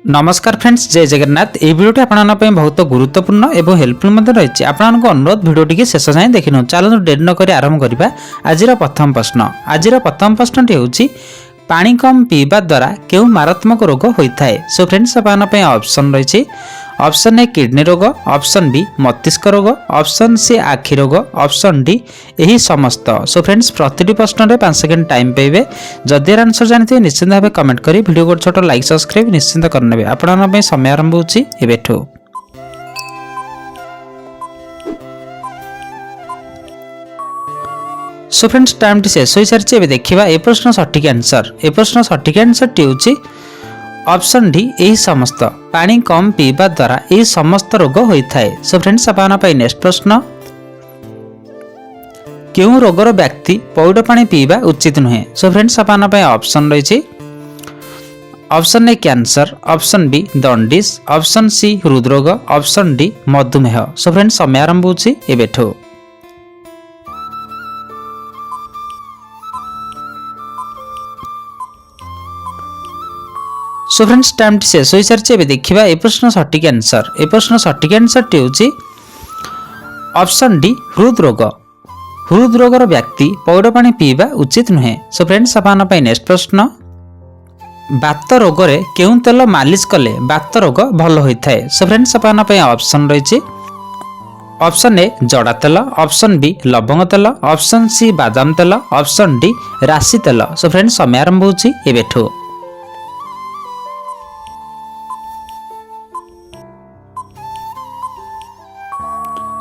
नमस्कार फ्रेंड्स, जय जगन्नाथ। ये वीडियोटी आपको बहुत गुरुत्वपूर्ण और हेल्पफुल रही। आपको अनुरोध वीडियोटी के शेष जाए देखिन। चलो डेरी नक आरंभ करवा। आज प्रथम प्रश्न। आज प्रथम प्रश्नटी हूँ पानी कम पीवा द्वारा क्यों मारात्मक रोग होता है। सो फ्रेंड्स ऑप्शन रही। ऑप्शन ए किडनी रोग, ऑप्शन बी मस्तिष्क रोग, ऑप्शन सी आखि रोग, ऑप्शन डी यही समस्त। सो फ्रेंड्स प्रति प्रश्न में 5 सेकेंड टाइम पाइबे। जदि आंसर जानते निश्चित भाव कमेंट करी वीडियो को छोट लाइक सब्सक्राइब निश्चित करने। आपण समय आरंभ होठू। सो फ्रेंड्स टाइम टी शेष हो सारी। देखा ए प्रश्न सठिक आंसर। ए प्रश्न सठिक आंसर टी हूँ ऑप्शन डी यही समस्त। पानी कम पीवा द्वारा यही समस्त रोग होता है। सो फ्रेंड्स नेक्स्ट प्रश्न। क्यों रोगर व्यक्ति पौड़ पानी पीवा उचित नुहे। सो फ्रेंड्स ऑप्शन रही। Option A cancer, option B दंडिस, ऑप्शन सी हृदरोग, ऑप्शन डी मधुमेह। सो फ्रेंड्स समय आरंभ होठू। सो फ्रेंड्स टाइम टी शेष हो सारी। देखा ए प्रश्न सठिक आंसर। ए प्रश्न सठिक आंसर टी हूँ ऑप्शन डी हृदरोग। हृदरोगर व्यक्ति पौड़ पानी पीवा उचित नुहे। सो फ्रेंड्स नेक्स्ट प्रश्न। बात रोग रे क्यों तेल मालिश कले बात रोग भल होता है। सो फ्रेंड्स ऑप्शन रही। ऑप्शन ए जड़ा तेल, ऑप्शन बी लवंग तेल, ऑप्शन सी बादाम तेल, ऑप्शन डी राशि तेल। सो फ्रेंड्स समय आरंभ होठू।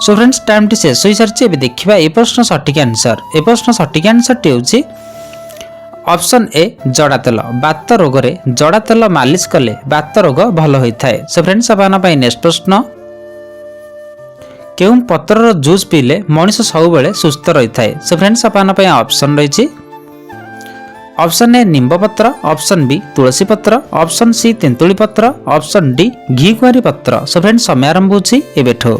सो फ्रेंड्स टाइम टी शेष हो सारी। देखा ए प्रश्न सठिक आंसर। ए प्रश्न सठिक आंसर टी हूँ ऑप्शन ए जड़ा तेल। बात रोग रे जड़ा तेल मालिश कले बात रोग भल होता है। सो फ्रेंड्स नेक्स्ट प्रश्न। क्यों पतर जूस पीले मनीष सब सुस्थ रही है। सो फ्रेंड्स ऑप्शन रही। ऑप्शन ए निंब पत्र, ऑप्शन बी तुलसी पत्र, ऑप्शन सी तेंतुली पत्र, ऑप्शन डी घी कुआरी पत्र। सो फ्रेंड्स समय आरंभ होठू।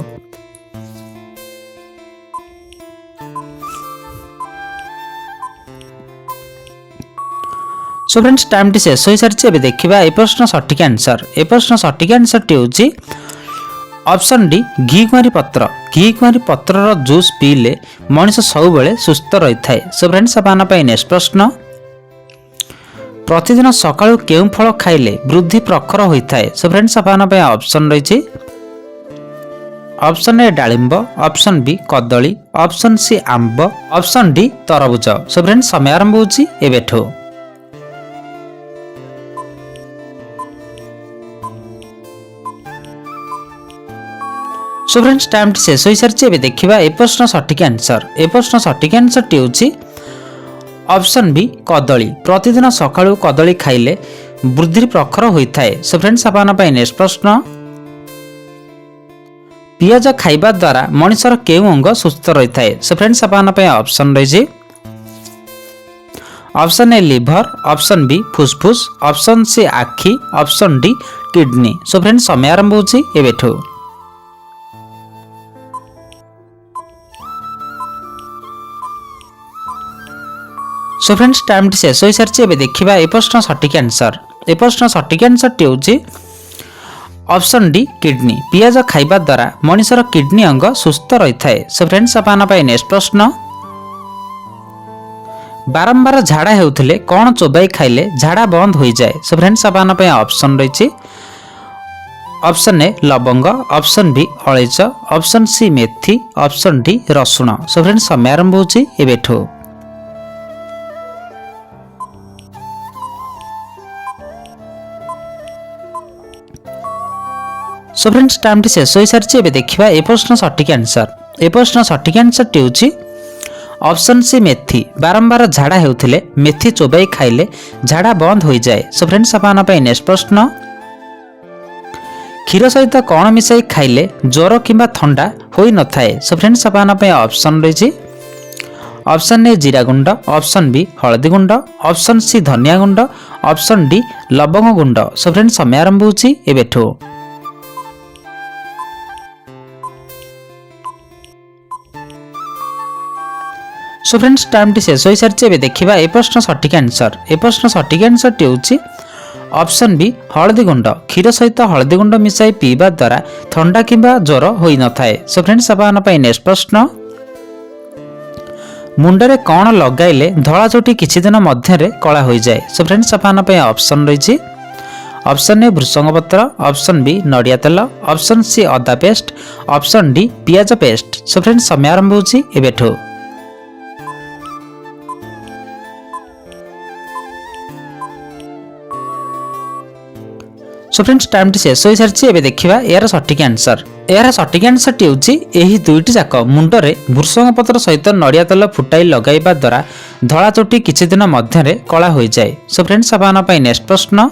सो फ्रेंड्स टाइम टी शेष हो सारी। देखा ए प्रश्न सठिक आंसर। ए प्रश्न सठिक आंसर टी हूँ ऑप्शन डी घी कुआरी पत्र। घी कुआरी पत्र जूस पीले मनीष सब सुस्थ रही है। सो फ्रेंड्स नेक्स्ट प्रश्न। प्रतिदिन सकाळु केउं फल खाइले वृद्धि प्रखर होता है। सो फ्रेंड्स ऑप्शन रही। ऑप्शन ए डालिंब, ऑप्शन बी कदली, ऑप्शन सी आंब, ऑप्शन डी तरबुज। सो फ्रेंड्स समय आरंभ होठू। सो फ्रेंड्स टाइम टी शेष हो सारी। देखा ए प्रश्न सठिक आंसर। ए प्रश्न सठिक आंसर टी हूँ ऑप्शन बी कदली। प्रतिदिन सकाळु कदली खाइले वृद्धि प्रखर होता है। सो फ्रेंड्स नेक्स्ट प्रश्न। पियाज खाइबा द्वारा मनुष्यर केउं अंग सुस्थ रही है। सो फ्रेंड्स ऑप्शन रही। Option A liver, option B फुसफुस, ऑप्शन सी आखि, option D kidney. So friends समय आरंभ होठू। सो फ्रेंड्स टाइम टी शेष हो सारी। देखा ए प्रश्न सठिक आंसर। ए प्रश्न सठिक आंसर टी हूँ ऑप्शन डी किडनी। पियाज खाइबा द्वारा मनुष्यर किडनी अंग सुस्थ रही है। सो फ्रेंड्स नेक्स्ट प्रश्न। बारंबार झाड़ा होउथिले कौन चोबाई खाइले झाड़ा बंद हो जाए। सो फ्रेंड्स ऑप्शन रही। ऑप्शन ए लवंग, ऑप्शन बी अलैच, ऑप्शन सी मेथी, ऑप्शन डी रसुण। सो फ्रेंड्स समय आरंभ होठू। सो फ्रेंड्स टाइम टी शेष हो सारी। देखा ए प्रश्न सठिक आंसर। ए प्रश्न सठिक आंसर टी हूँ ऑप्शन सी मेथी। बारंबार झाड़ा होउथिले मेथी चोबाई खाइले झाड़ा बंद हो जाए। सो फ्रेंड्स नेक्स्ट प्रश्न। क्षीर सहित कौन मिसाई खाइले ज्वर किंबा थंडा होई न थाए। सो फ्रेंड्स ऑप्शन रही। ऑप्शन ए जीरा गुंड, ऑप्शन बी हल्दी गुंड, ऑप्शन सी धनिया गुंड, ऑप्शन डी लवंग गुंड। सो फ्रेंड्स समय आरंभ होठू। सो फ्रेंड्स टाइम टी शेष हो सारी। देखा ए प्रश्न सठिक आंसर। ए प्रश्न सठिक आंसर टी हूँ ऑप्शन बी हळदी गुंड क्षीर सहित हळदी गुंड मिसाई पीवा द्वारा थंडा किंबा ज्वर होई न थाए। सो फ्रेंड्स आपण पई नेक्स्ट प्रश्न मुंडरे कौन लगाइले धला चोटी किछि दिन मध्यरे कला हो जाए। सो फ्रेंड्स आपण पई ऑप्शन रही ऑप्शन ए भृषंग पत्र, ऑप्शन बी नड़िया तेल, ऑप्शन सी अदा पेस्ट, ऑप्शन डी पियाज पेस्ट। सो फ्रेंड्स समय आरंभ होछि एबेठो। सो फ्रेंड्स टाइम टी शेष हो सारी एबे देखिबा यार सटीक आंसर। यार सटीक आंसर टी होछि एही दुईटी जाक मुंडरे भृषंग पत्र सहित नड़िया तेल फुटाई लगाइबा द्वारा धला चोटी किछि दिन मध्यरे कला हो जाए। सो फ्रेंड्स आपण पई नेक्स्ट प्रश्न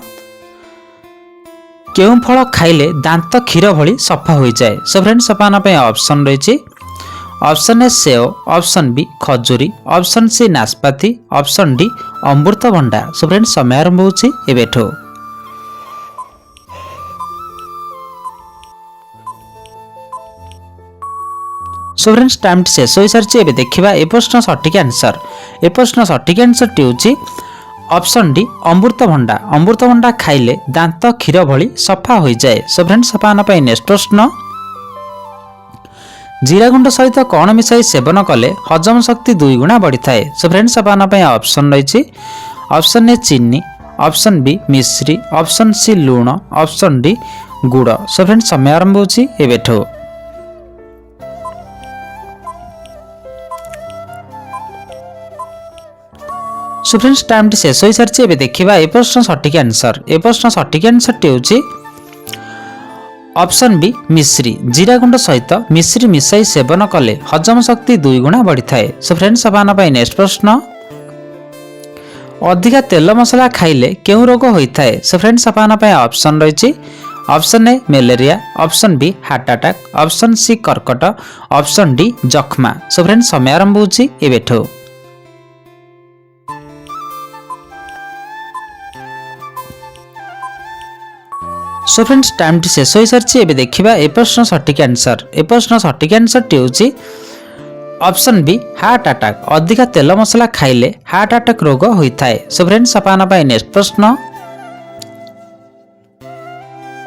केउं फल खाइले दांत क्षीर भली सफा हो जाए। सो फ्रेंड्स आपण पई ऑप्शन रही ऑप्शन ए सेव, ऑप्शन बी खजूरी, ऑप्शन सी नाशपाती, ऑप्शन डी अमृतभंडा। सो फ्रेंड्स समय आरंभ होछि एबेठो। सो फ्रेंड्स टाइम शेष हो सारी एबे देखिबा ए प्रश्न सटीक आंसर। ए प्रश्न सटीक आंसर टी होछि ऑप्शन डी अमृतभंडा। अमृतभंडा खाइले दांत क्षीर भली सफा हो जाए। सो फ्रेंड्स आपण पई नेक्स्ट प्रश्न जीरा गुंड सहित कौन मिसाई सेवन कले हजम शक्ति 2 गुणा बढ़ी थाए। सो फ्रेंड्स आपण पई ऑप्शन रही ऑप्शन ए चीनी, ऑप्शन बी मिश्री, ऑप्शन सी लूण, ऑप्शन डी गुड़। सो फ्रेंड्स समय आरंभ होछि एबेठो। सो फ्रेंड्स टाइम शेष हो सारी एबे देखिबा ए प्रश्न सटीक आंसर। ए प्रश्न सटीक आंसर टी होछि ऑप्शन बी मिश्री। जीरा गुंड सहित मिश्री मिसाई सेवन कले हजम शक्ति 2 गुणा बढ़ी थाए। सो फ्रेंड्स आपण पई नेक्स्ट प्रश्न अधिका तेल मसला खाइले केउ रोग होई थाए। सो फ्रेंड्स आपण पई ऑप्शन रही option A malaria, option B heart attack, option C कर्कट, ऑप्शन डी जख्मा। सो फ्रेंड्स समय आरंभ होछि एबेठो। सो फ्रेंड्स टाइम टी शेष हो सारी एबे देखिबा ए प्रश्न सटीक आंसर। ए प्रश्न सटीक आंसर टी होछि ऑप्शन बी हार्ट अटैक। अधिका तेल मसला खाइले हार्ट अटैक रोग होई थाए। सो फ्रेंड्स आपण पई नेक्स्ट प्रश्न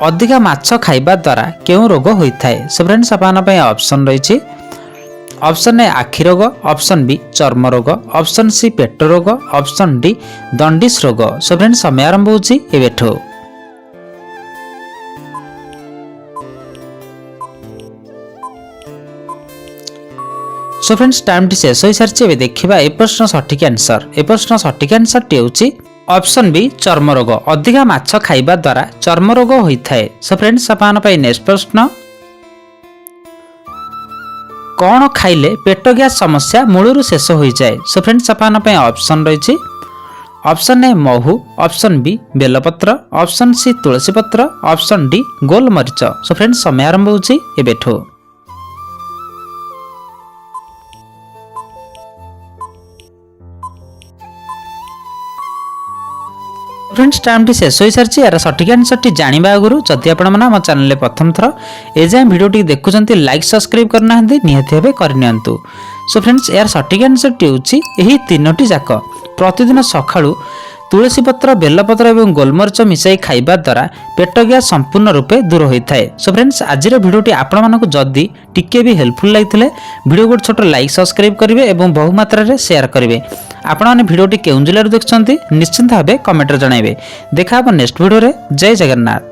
अधिका माछ खाइबा द्वारा केउ रोग होई थाए। सो फ्रेंड्स आपण पई ऑप्शन रही ऑप्शन ए आखि रोग, ऑप्शन बी चर्म रोग, ऑप्शन सी पेट रोग, ऑप्शन डी दंडिस रोग। सो फ्रेंड्स समय आरंभ होछि एबेठो। सो फ्रेंड्स टाइम टी शेष हो सारी एबे देखिबा ए प्रश्न सटीक आंसर। ए प्रश्न सटीक आंसर टी होछि ऑप्शन बी चर्म रोग। अधिका माछ खाइबा द्वारा चर्म रोग होई थाए। सो फ्रेंड्स आपण पई नेक्स्ट प्रश्न कौन खाइले पेट गैस समस्या मूलरू शेष हो जाए। सो फ्रेंड्स आपण पई ऑप्शन रही ऑप्शन ए महू, ऑप्शन बी बेलपत्र, ऑप्शन सी तुलसी पत्र, ऑप्शन डी गोलमरीच। सो फ्रेंड्स समय आरंभ होछि एबेठो। फ्रेंड्स टाइम टी शेष हो सारी यार सटीक आंसर टी जानिबा आगुरु जदि आपण माने हम चैनल प्रथम थर ए जाय वीडियो टी देखुचंती लाइक सब्सक्राइब करना हंदी निहति हेबे करनियंतु। सो फ्रेंड्स यार सटीक आंसर टी होची एही तीनोटी जाक प्रतिदिन सखाळु तुलसी पत्र, बेलपत्र और गोलमरीच मिसाई खाइबा द्वारा पेट गैस संपूर्ण रूपे दूर होता है। सो फ्रेंड्स आज भिडियोटी आपण मानक जदि टिके भी हेल्पफुल लगी भिडियो को छोट लाइक सब्सक्राइब करेंगे और बहु मात्रा रे शेयर करेंगे। आपण मैंने भिडियोटी केउं जिल्लारू देखुछंती निश्चिंत भावे कमेंट रे जणाइबे। देखा नेक्स्ट भिडियो रे। जय जगन्नाथ।